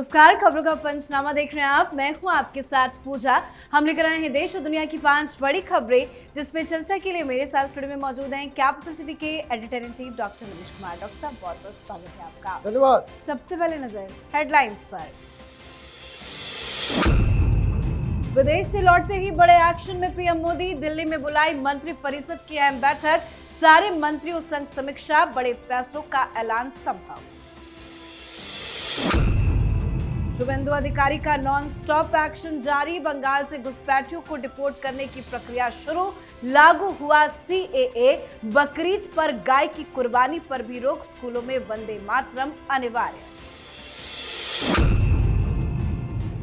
नमस्कार, खबरों का पंचनामा देख रहे हैं आप। मैं हूं आपके साथ पूजा। हम लेकर आए हैं देश और दुनिया की 5 बड़ी खबरें, जिसमें चर्चा के लिए मेरे साथ स्टूडियो में मौजूद हैं कैपिटल टीवी के editor in chief doctor Manish Kumar. Doctor साहब, बहुत बहुत स्वागत है आपका। धन्यवाद। सबसे पहले नजर हेडलाइंस पर। विदेश से लौटते ही बड़े एक्शन में पीएम मोदी। दिल्ली में बुलाई मंत्री परिषद की अहम बैठक, सारे मंत्रियों संग समीक्षा, बड़े फैसलों का ऐलान संभव। शुभेंदु अधिकारी का नॉन स्टॉप एक्शन जारी, बंगाल से घुसपैठियों को डिपोर्ट करने की प्रक्रिया शुरू, लागू हुआ सीएए, बकरीद पर गाय की कुर्बानी पर भी रोक, स्कूलों में वंदे मातरम अनिवार्य।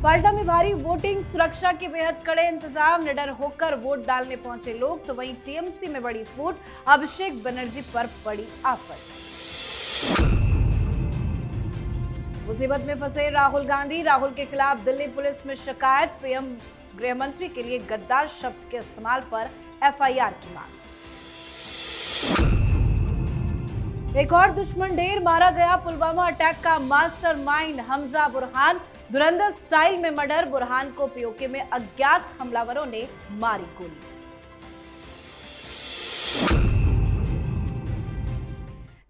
पाल्टा में भारी वोटिंग, सुरक्षा के बेहद कड़े इंतजाम, निडर होकर वोट डालने पहुंचे लोग। तो वहीं टीएमसी में बड़ी फूट, अभिषेक बनर्जी पर पड़ी आफत। मुसीबत में फंसे राहुल गांधी, राहुल के खिलाफ दिल्ली पुलिस में शिकायत, पीएम गृह मंत्री के लिए गद्दार शब्द के इस्तेमाल पर एफआईआर की मांग। एक और दुश्मन ढेर, मारा गया पुलवामा अटैक का मास्टरमाइंड हमजा बुरहान, धुरंधर स्टाइल में मर्डर, बुरहान को पीओके में अज्ञात हमलावरों ने मारी गोली।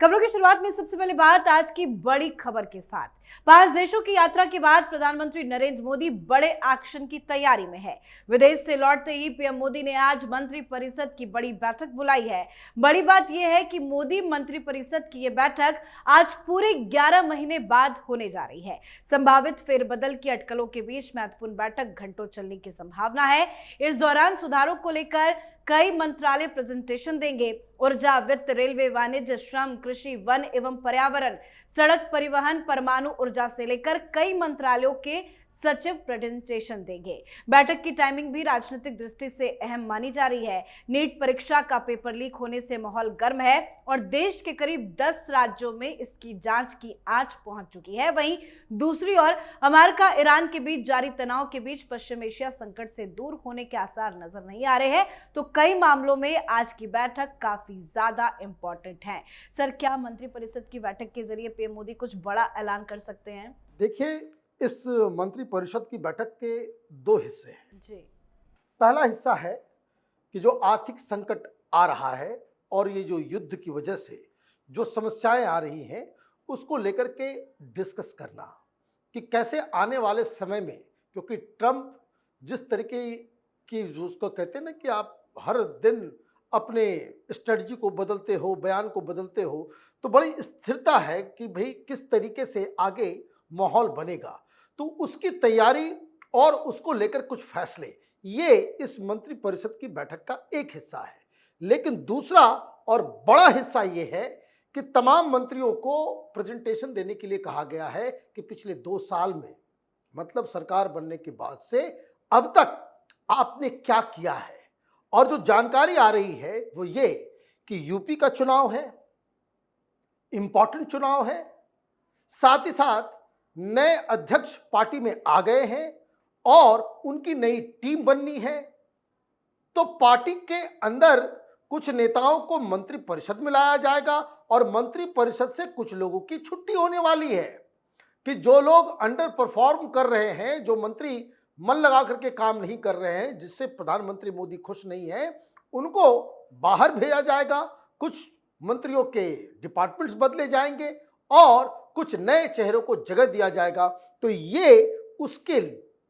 खबरों की शुरुआत में सबसे पहले बात आज की बड़ी खबर के साथ। 5 देशों की यात्रा के बाद प्रधानमंत्री नरेंद्र मोदी बड़े एक्शन की तैयारी में है। विदेश से लौटते ही पीएम मोदी ने आज मंत्री परिषद की बड़ी बैठक बुलाई है। बड़ी बात यह है कि मोदी मंत्री परिषद की यह बैठक आज पूरे 11 महीने बाद होने जा रही है। संभावित फेरबदल की अटकलों के बीच महत्वपूर्ण बैठक घंटों चलने की संभावना है। इस दौरान सुधारों को लेकर कई मंत्रालय प्रेजेंटेशन देंगे। ऊर्जा, वित्त, रेलवे, वाणिज्य, श्रम, कृषि, वन एवं पर्यावरण, सड़क परिवहन, परमाणु ऊर्जा से लेकर कई मंत्रालयों के सचिव प्रेजेंटेशन देंगे। बैठक की टाइमिंग भी राजनीतिक दृष्टि से अहम मानी जा रही है। नीट परीक्षा का पेपर लीक होने से माहौल गर्म है और देश के करीब 10 राज्यों में इसकी जांच की आंच पहुंच चुकी है। वहीं दूसरी ओर अमेरिका ईरान के बीच जारी तनाव के बीच पश्चिम एशिया संकट से दूर होने के आसार नजर नहीं आ रहे हैं। तो कई मामलों में आज की बैठक काफी ज्यादा इंपॉर्टेंट है। सर, क्या मंत्रिपरिषद की बैठक के जरिए पीएम मोदी कुछ बड़ा ऐलान कर सकते हैं? देखिए, इस मंत्रिपरिषद की बैठक के 2 हिस्से हैं जी। पहला हिस्सा है कि जो आर्थिक संकट आ रहा है और ये जो युद्ध की वजह से जो समस्याएं आ रही हैं उसको लेकर के डिस्कस करना कि कैसे आने वाले समय में, क्योंकि ट्रंप जिस तरीके की उसको कहते हैं ना कि आप हर दिन अपने स्ट्रेटजी को बदलते हो, बयान को बदलते हो, तो बड़ी स्थिरता है कि भाई किस तरीके से आगे माहौल बनेगा। तो उसकी तैयारी और उसको लेकर कुछ फैसले, ये इस मंत्रिपरिषद की बैठक का एक हिस्सा है। लेकिन दूसरा और बड़ा हिस्सा ये है कि तमाम मंत्रियों को प्रेजेंटेशन देने के लिए कहा गया है कि पिछले 2 साल में, मतलब सरकार बनने के बाद से अब तक आपने क्या किया है। और जो जानकारी आ रही है वो ये कि यूपी का चुनाव है, इंपॉर्टेंट चुनाव है, साथ ही साथ नए अध्यक्ष पार्टी में आ गए हैं और उनकी नई टीम बननी है। तो पार्टी के अंदर कुछ नेताओं को मंत्रिपरिषद में लाया जाएगा और मंत्रिपरिषद से कुछ लोगों की छुट्टी होने वाली है कि जो लोग अंडर परफॉर्म कर रहे हैं, जो मंत्री मन लगा करके काम नहीं कर रहे हैं, जिससे प्रधानमंत्री मोदी खुश नहीं है, उनको बाहर भेजा जाएगा। कुछ मंत्रियों के डिपार्टमेंट्स बदले जाएंगे और कुछ नए चेहरों को जगह दिया जाएगा। तो ये उसके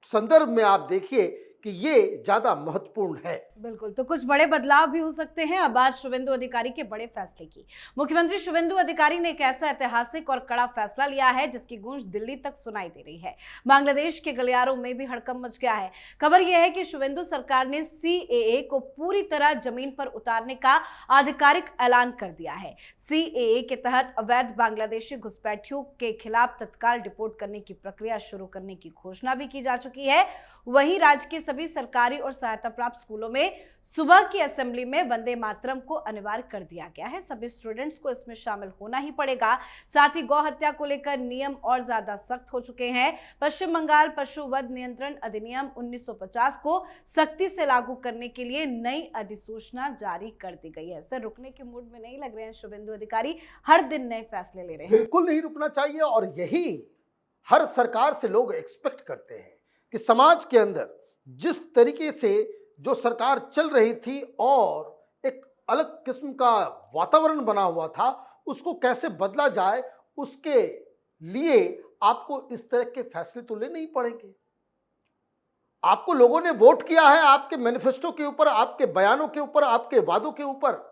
संदर्भ में आप देखिए कि ये ज्यादा महत्वपूर्ण है। बिल्कुल, तो कुछ बड़े बदलाव भी हो सकते हैं। अब आज शुभेंदु अधिकारी के बड़े फैसले की। मुख्यमंत्री शुभेंदु अधिकारी ने एक ऐसा ऐतिहासिक और कड़ा फैसला लिया है जिसकी गूंज दिल्ली तक सुनाई दे रही है। बांग्लादेश के गलियारों में भी हड़कंप मच गया है। खबर यह है कि शुभेंदु सरकार ने सीएए को पूरी तरह जमीन पर उतारने का आधिकारिक ऐलान कर दिया है। सीएए के तहत अवैध बांग्लादेशी घुसपैठियों के खिलाफ तत्काल डिपोर्ट करने की प्रक्रिया शुरू करने की घोषणा भी की जा चुकी है। वहीं राज्य के सभी सरकारी और सहायता प्राप्त स्कूलों में सुबह की असेंबली में वंदे मातरम को अनिवार्य कर दिया गया है। सभी स्टूडेंट्स को इसमें शामिल होना ही पड़ेगा। साथ ही गौ हत्या को लेकर नियम और ज्यादा सख्त हो चुके हैं। पश्चिम बंगाल पशु वध नियंत्रण अधिनियम 1950 को सख्ती से लागू करने के लिए नई अधिसूचना जारी कर दी गई है। सर, रुकने के मूड में नहीं लग रहे हैं शुभेंदु अधिकारी, हर दिन नए फैसले ले रहे हैं। बिल्कुल नहीं रुकना चाहिए और यही हर सरकार से लोग एक्सपेक्ट करते हैं कि समाज के अंदर जिस तरीके से जो सरकार चल रही थी और एक अलग किस्म का वातावरण बना हुआ था, उसको कैसे बदला जाए, उसके लिए आपको इस तरह के फैसले तो लेने ही पड़ेंगे। आपको लोगों ने वोट किया है आपके मैनिफेस्टो के ऊपर, आपके बयानों के ऊपर, आपके वादों के ऊपर।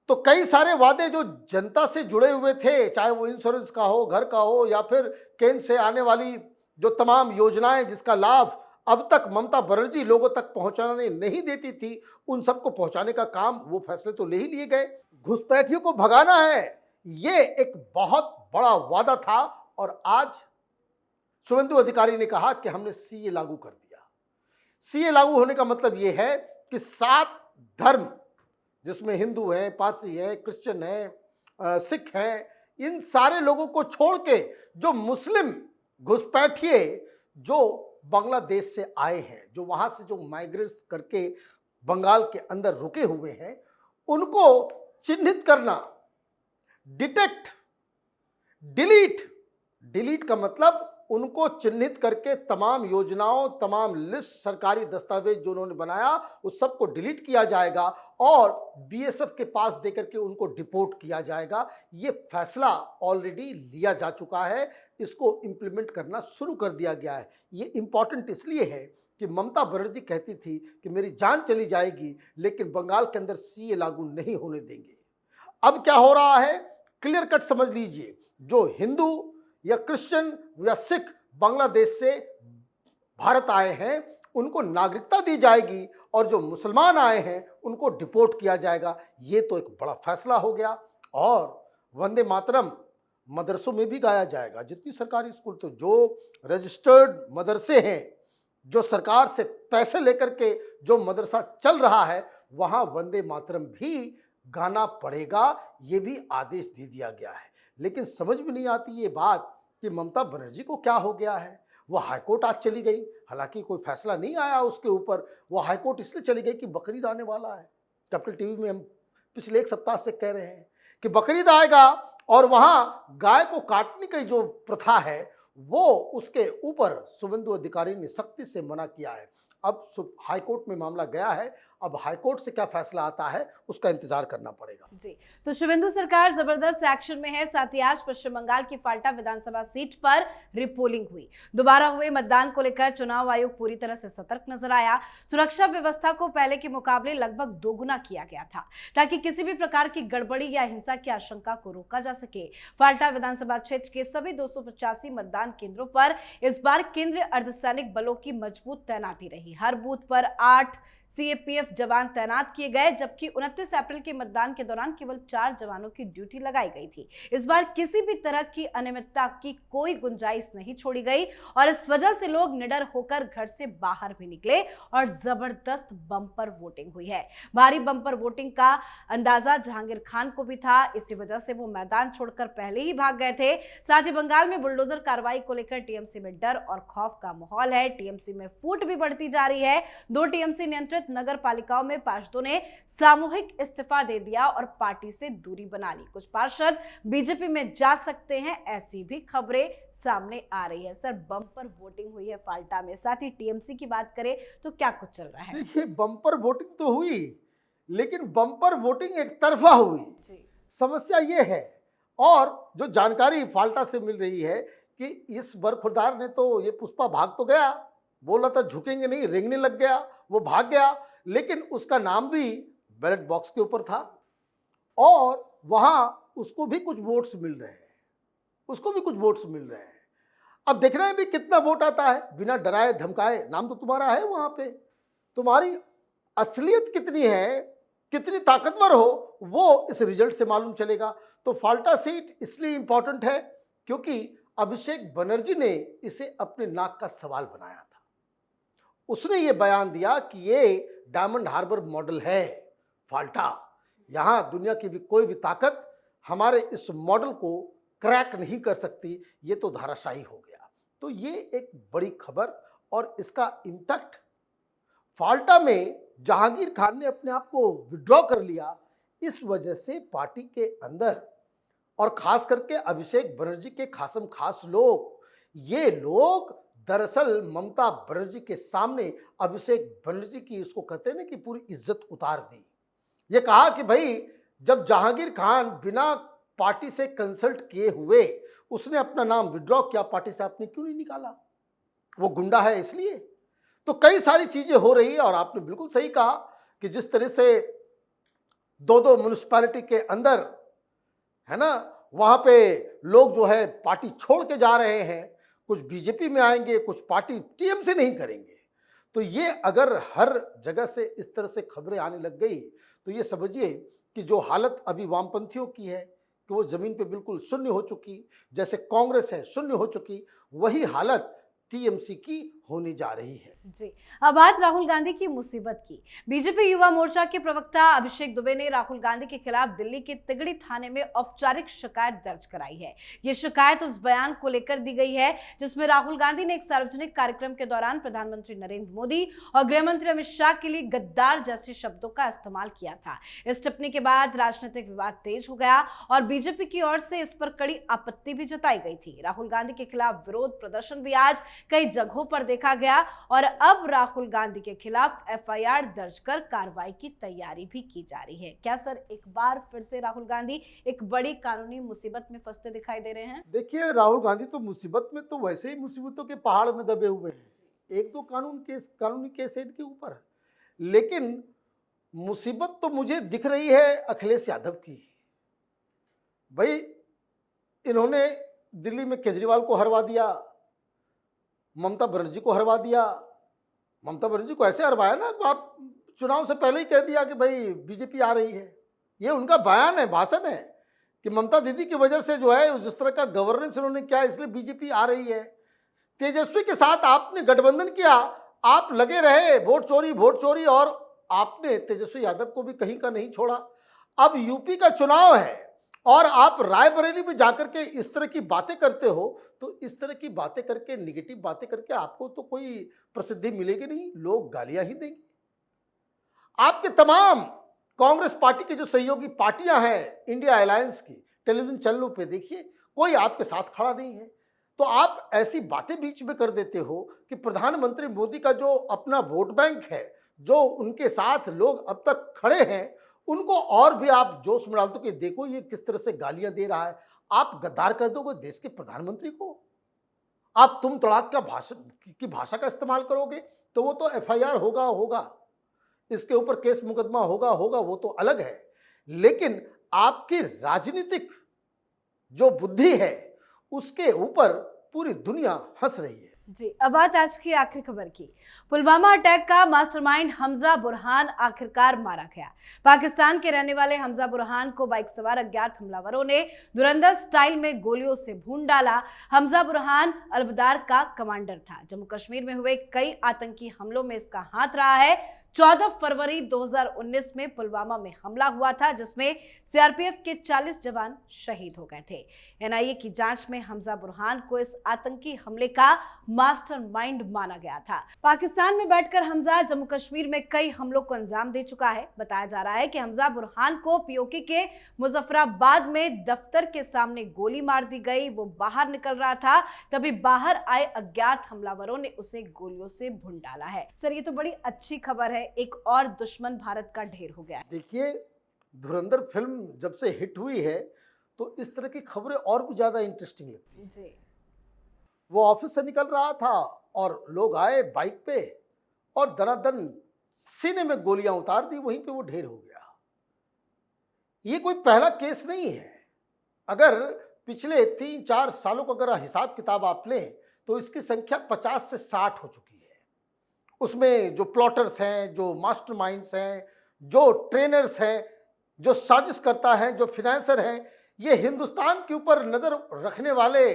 तो कई सारे वादे जो जनता से जुड़े हुए थे, चाहे वो इंश्योरेंस का हो, घर का हो, या फिर केंद्र से आने वाली जो तमाम योजनाएं जिसका लाभ अब तक ममता बनर्जी लोगों तक पहुंचाने नहीं देती थी, उन सबको पहुंचाने का काम, वो फैसले तो ले ही लिए गए। घुसपैठियों को भगाना है, ये एक बहुत बड़ा वादा था, और आज शुभेंदु अधिकारी ने कहा कि हमने सीए लागू कर दिया। सीए लागू होने का मतलब ये है कि 7 धर्म, जिसमें हिंदू हैं, पारसी हैं, क्रिश्चियन हैं, सिख हैं, इन सारे लोगों को छोड़ के जो मुस्लिम घुसपैठिए जो बांग्लादेश से आए हैं, जो वहां से जो माइग्रेट करके बंगाल के अंदर रुके हुए हैं, उनको चिन्हित करना, डिटेक्ट, डिलीट का मतलब उनको चिन्हित करके तमाम योजनाओं, तमाम लिस्ट, सरकारी दस्तावेज जो उन्होंने बनाया, उस सब को डिलीट किया जाएगा और बीएसएफ के पास देकर के उनको डिपोर्ट किया जाएगा। ये फैसला ऑलरेडी लिया जा चुका है, इसको इंप्लीमेंट करना शुरू कर दिया गया है। ये इंपॉर्टेंट इसलिए है कि ममता बनर्जी कहती थी कि मेरी जान चली जाएगी लेकिन बंगाल के अंदर सीए लागू नहीं होने देंगे। अब क्या हो रहा है, क्लियर कट समझ लीजिए, जो हिंदू या क्रिश्चियन या सिख बांग्लादेश से भारत आए हैं उनको नागरिकता दी जाएगी, और जो मुसलमान आए हैं उनको डिपोर्ट किया जाएगा। ये तो एक बड़ा फैसला हो गया। और वंदे मातरम मदरसों में भी गाया जाएगा। जितनी सरकारी स्कूल, तो जो रजिस्टर्ड मदरसे हैं, जो सरकार से पैसे लेकर के जो मदरसा चल रहा है, वहां वंदे मातरम भी गाना पड़ेगा। ये भी आदेश दे दिया गया है। लेकिन समझ में नहीं आती ये बात कि ममता बनर्जी को क्या हो गया है। वो हाईकोर्ट आज चली गई, हालांकि कोई फैसला नहीं आया उसके ऊपर। वो हाईकोर्ट इसलिए चली गई कि बकरीद आने वाला है। कैपिटल टीवी में हम पिछले 1 सप्ताह से कह रहे हैं कि बकरीद आएगा और वहां गाय को काटने की जो प्रथा है, वो उसके ऊपर शुभेंदु अधिकारी ने सख्ती से मना किया है। अब हाईकोर्ट में मामला गया है, अब हाईकोर्ट से क्या फैसला आता है उसका इंतजार करना पड़ेगा। जी, तो शुभेंदु सरकार जबरदस्त एक्शन में है। साथ ही आज पश्चिम बंगाल की फाल्टा विधानसभा सीट पर रिपोलिंग हुई। दोबारा हुए मतदान को लेकर चुनाव आयोग पूरी तरह से सतर्क नजर आया। सुरक्षा व्यवस्था को पहले के मुकाबले लगभग दोगुना किया गया था, ताकि किसी भी प्रकार की गड़बड़ी या हिंसा की आशंका को रोका जा सके। फाल्टा विधानसभा क्षेत्र के सभी 285 मतदान केंद्रों पर इस बार केंद्रीय अर्धसैनिक बलों की मजबूत तैनाती रही। हर बूथ पर 8 सीएपीएफ जवान तैनात किए गए, जबकि 29 अप्रैल के मतदान के दौरान केवल 4 जवानों की ड्यूटी लगाई गई थी। इस बार किसी भी तरह की अनियमितता की कोई गुंजाइश नहीं छोड़ी गई, और इस वजह से लोग निडर होकर घर से बाहर भी निकले और जबरदस्त बम्पर वोटिंग हुई है। भारी बम्पर वोटिंग का अंदाजा जहांगीर खान को भी था, इसी वजह से वो मैदान छोड़कर पहले ही भाग गए थे। साथ ही बंगाल में बुलडोजर कार्रवाई को लेकर टीएमसी में डर और खौफ का माहौल है। टीएमसी में फूट भी बढ़ती जा रही है। 2 टीएमसी नियंत्रित नगर पालिकाओं में पार्षदों ने सामूहिक इस्तीफा दे दिया और पार्टी से दूरी बना ली। कुछ पार्षद बीजेपी में जा सकते हैं, ऐसी भी खबरें सामने आ रही है। सर, बम्पर वोटिंग हुई है फाल्टा में, साथ ही टीएमसी की बात करें तो क्या कुछ चल रहा है? देखिए, बम्पर वोटिंग तो हुई, लेकिन बम्पर वोटिंग एक तरफा हुई। समस्या ये है, और जो जानकारी फाल्टा से मिल रही है कि इस बरखुरदार ने तो, ये पुष्पा भाग तो गया, बोला था झुकेंगे नहीं, रेंगने लग गया, वो भाग गया, लेकिन उसका नाम भी बैलेट बॉक्स के ऊपर था और वहां उसको भी कुछ वोट्स मिल रहे हैं। अब देखना है भी कितना वोट आता है, बिना डराए धमकाए। नाम तो तुम्हारा है वहां पे, तुम्हारी असलियत कितनी है, कितनी ताकतवर हो, वो इस रिजल्ट से मालूम चलेगा। तो फाल्टा सीट इसलिए इंपॉर्टेंट है क्योंकि अभिषेक बनर्जी ने इसे अपने नाक का सवाल बनाया था। उसने ये बयान दिया कि ये डायमंड हार्बर मॉडल है फाल्टा, यहां दुनिया की भी कोई भी ताकत हमारे इस मॉडल को क्रैक नहीं कर सकती, ये तो धाराशाही हो गया। तो ये एक बड़ी खबर, और इसका इंपैक्ट फाल्टा में जहांगीर खान ने अपने आप को विड्रॉ कर लिया। इस वजह से पार्टी के अंदर और खास करके अभिषेक बनर्जी के खासम खास लोग ये लोग दरअसल ममता बनर्जी के सामने अभिषेक बनर्जी की, इसको कहते हैं ना कि पूरी इज्जत उतार दी। ये कहा कि भाई जब जहांगीर खान बिना पार्टी से कंसल्ट किए हुए उसने अपना नाम विड्रॉ किया, पार्टी से आपने क्यों नहीं निकाला? वो गुंडा है इसलिए। तो कई सारी चीजें हो रही है और आपने बिल्कुल सही कहा कि जिस तरह से दो म्युनिसिपैलिटी के अंदर है ना, वहां पे लोग जो है पार्टी छोड़ के जा रहे हैं, कुछ बीजेपी में आएंगे, कुछ पार्टी टीएमसी नहीं करेंगे। तो ये अगर हर जगह से इस तरह से खबरें आने लग गई तो ये समझिए कि जो हालत अभी वामपंथियों की है कि वो जमीन पे बिल्कुल शून्य हो चुकी, जैसे कांग्रेस है शून्य हो चुकी, वही हालत टीएमसी की होने जा रही है। जी, अब बात राहुल गांधी की मुसीबत की। बीजेपी युवा मोर्चा के प्रवक्ता अभिषेक दुबे ने राहुल गांधी के खिलाफ दिल्ली के तिगड़ी थाने में औपचारिक शिकायत दर्ज कराई है। ये शिकायत उस बयान को लेकर दी गई है जिसमें राहुल गांधी ने एक सार्वजनिक कार्यक्रम के दौरान प्रधानमंत्री नरेंद्र मोदी और गृह मंत्री अमित शाह के लिए गद्दार जैसे शब्दों का इस्तेमाल किया था। इस टिप्पणी के बाद राजनीतिक विवाद तेज हो गया और बीजेपी की ओर से इस पर कड़ी आपत्ति भी जताई गई थी। राहुल गांधी के खिलाफ विरोध प्रदर्शन भी आज कई जगहों पर देखा गया और अब राहुल गांधी के खिलाफ एफआईआर दर्ज कर कार्रवाई की तैयारी भी की जा रही है। क्या सर एक बार फिर से राहुल गांधी एक बड़ी कानूनी मुसीबत में फंसते दिखाई दे रहे हैं? देखिए, राहुल गांधी तो मुसीबत में तो वैसे ही मुसीबतों के पहाड़ में दबे हुए हैं। एक दो कानूनी केस है इनके ऊपर, लेकिन मुसीबत तो मुझे दिख रही है अखिलेश यादव की। भाई इन्होंने दिल्ली में केजरीवाल को हरवा दिया, ममता बनर्जी को हरवा दिया। ममता बनर्जी को ऐसे हरवाया ना, आप चुनाव से पहले ही कह दिया कि भाई बीजेपी आ रही है। ये उनका बयान है, भाषण है कि ममता दीदी की वजह से जो है जिस तरह का गवर्नेंस उन्होंने किया इसलिए बीजेपी आ रही है। तेजस्वी के साथ आपने गठबंधन किया, आप लगे रहे वोट चोरी और आपने तेजस्वी यादव को भी कहीं का नहीं छोड़ा। अब यूपी का चुनाव है और आप रायबरेली में जाकर के इस तरह की बातें करते हो, तो इस तरह की बातें करके, निगेटिव बातें करके आपको तो कोई प्रसिद्धि मिलेगी नहीं, लोग गालियां ही देंगे। आपके तमाम कांग्रेस पार्टी की जो सहयोगी पार्टियां हैं इंडिया अलायंस की, टेलीविजन चैनलों पे देखिए, कोई आपके साथ खड़ा नहीं है। तो आप ऐसी बातें बीच में कर देते हो कि प्रधानमंत्री मोदी का जो अपना वोट बैंक है, जो उनके साथ लोग अब तक खड़े हैं, उनको और भी आप जोश में डालते हो कि देखो ये किस तरह से गालियां दे रहा है। आप गद्दार कर दोगे देश के प्रधानमंत्री को, आप तुम तड़ाक की भाषा का इस्तेमाल करोगे तो वो तो एफआईआर होगा, इसके ऊपर केस मुकदमा होगा, वो तो अलग है। लेकिन आपकी राजनीतिक जो बुद्धि है उसके ऊपर पूरी दुनिया हंस रही है। जी, अब बात आज की आखिरी खबर की। पुलवामा अटैक का मास्टरमाइंड हमजा बुरहान आखिरकार मारा गया। पाकिस्तान के रहने वाले हमजा बुरहान को बाइक सवार अज्ञात हमलावरों ने धुरंधर स्टाइल में गोलियों से भून डाला। हमजा बुरहान अलबदार का कमांडर था। जम्मू कश्मीर में हुए कई आतंकी हमलों में इसका हाथ रहा है। 14 फरवरी 2019 में पुलवामा में हमला हुआ था जिसमें सीआरपीएफ के 40 जवान शहीद हो गए थे। एनआईए की जांच में हमजा बुरहान को इस आतंकी हमले का मास्टरमाइंड माना गया था। पाकिस्तान में बैठकर हमजा जम्मू कश्मीर में कई हमलों को अंजाम दे चुका है। बताया जा रहा है कि हमजा बुरहान को पीओके के मुजफ्फराबाद में दफ्तर के सामने गोली मार दी गई। वो बाहर निकल रहा था, तभी बाहर आए अज्ञात हमलावरों ने उसे गोलियों से भून डाला है। सर ये तो बड़ी अच्छी खबर है, एक और दुश्मन भारत का ढेर हो गया है। देखिए, धुरंधर फिल्म जब से हिट हुई है तो इस तरह की खबरें और भी ज्यादा इंटरेस्टिंग लगती हैं। जी, वो ऑफिस से निकल रहा था और लोग आए बाइक पे और दनादन सीने में गोलियां उतार दी, वहीं पे वो ढेर हो गया। ये कोई पहला केस नहीं है। अगर पिछले 3-4 सालों का अगर हिसाब किताब आप लें तो इसकी संख्या 50 से 60 हो चुकी है। उसमें जो प्लॉटर्स हैं, जो मास्टरमाइंड्स हैं, जो ट्रेनर्स हैं, जो साजिश करता है, जो फिनेंसर हैं, ये हिंदुस्तान के ऊपर नजर रखने वाले,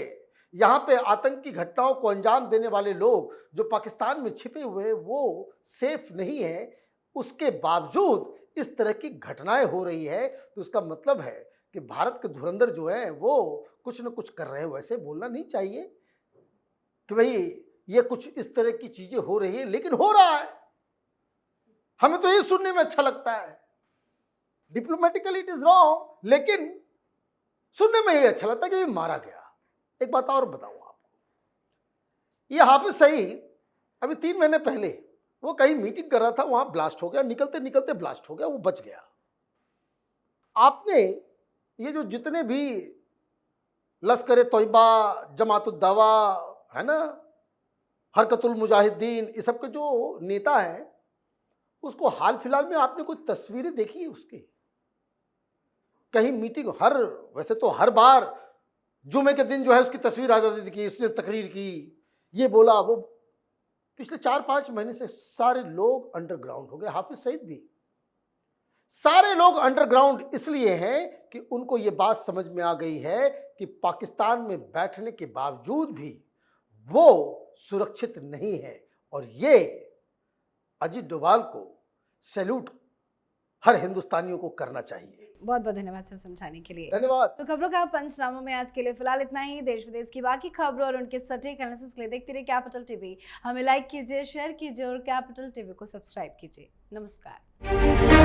यहाँ पे आतंकी घटनाओं को अंजाम देने वाले लोग जो पाकिस्तान में छिपे हुए, वो सेफ नहीं है। उसके बावजूद इस तरह की घटनाएं हो रही है तो इसका मतलब है कि भारत के धुरंधर जो है वो कुछ न कुछ कर रहे हैं। वैसे बोलना नहीं चाहिए कि भाई ये कुछ इस तरह की चीजें हो रही है, लेकिन हो रहा है। हमें तो ये सुनने में अच्छा लगता है। डिप्लोमेटिकली इट इज रॉन्ग, लेकिन सुनने में ये अच्छा लगता है कि मारा गया। एक बात और बताऊं आपको, ये हाफिज सईद अभी 3 महीने पहले वो कहीं मीटिंग कर रहा था, वहां ब्लास्ट हो गया, निकलते निकलते ब्लास्ट हो गया, वो बच गया। आपने ये जो जितने भी लश्कर तोयबा, जमातुद्दावा है ना, हरकतुल मुजाहिदीन, ये सब के जो नेता हैं, उसको हाल फिलहाल में आपने कोई तस्वीरें देखी है उसकी? कहीं मीटिंग वैसे तो हर बार जुमे के दिन जो है उसकी तस्वीर आ जाती थी कि इसने तकरीर की, ये बोला वो। पिछले 4-5 महीने से सारे लोग अंडरग्राउंड हो गए, हाफिज सईद भी। सारे लोग अंडरग्राउंड इसलिए हैं कि उनको ये बात समझ में आ गई है कि पाकिस्तान में बैठने के बावजूद भी वो सुरक्षित नहीं है। और ये अजीत डोभाल को सैल्यूट हर हिंदुस्तानियों को करना चाहिए। बहुत बहुत धन्यवाद सर समझाने के लिए। धन्यवाद। तो खबरों का पंचनामा में आज के लिए फिलहाल इतना ही। देश विदेश की बाकी खबरों और उनके सटीक एनालिसिस के लिए देखते रहिए कैपिटल टीवी। हमें लाइक कीजिए, शेयर कीजिए और कैपिटल टीवी को सब्सक्राइब कीजिए। नमस्कार।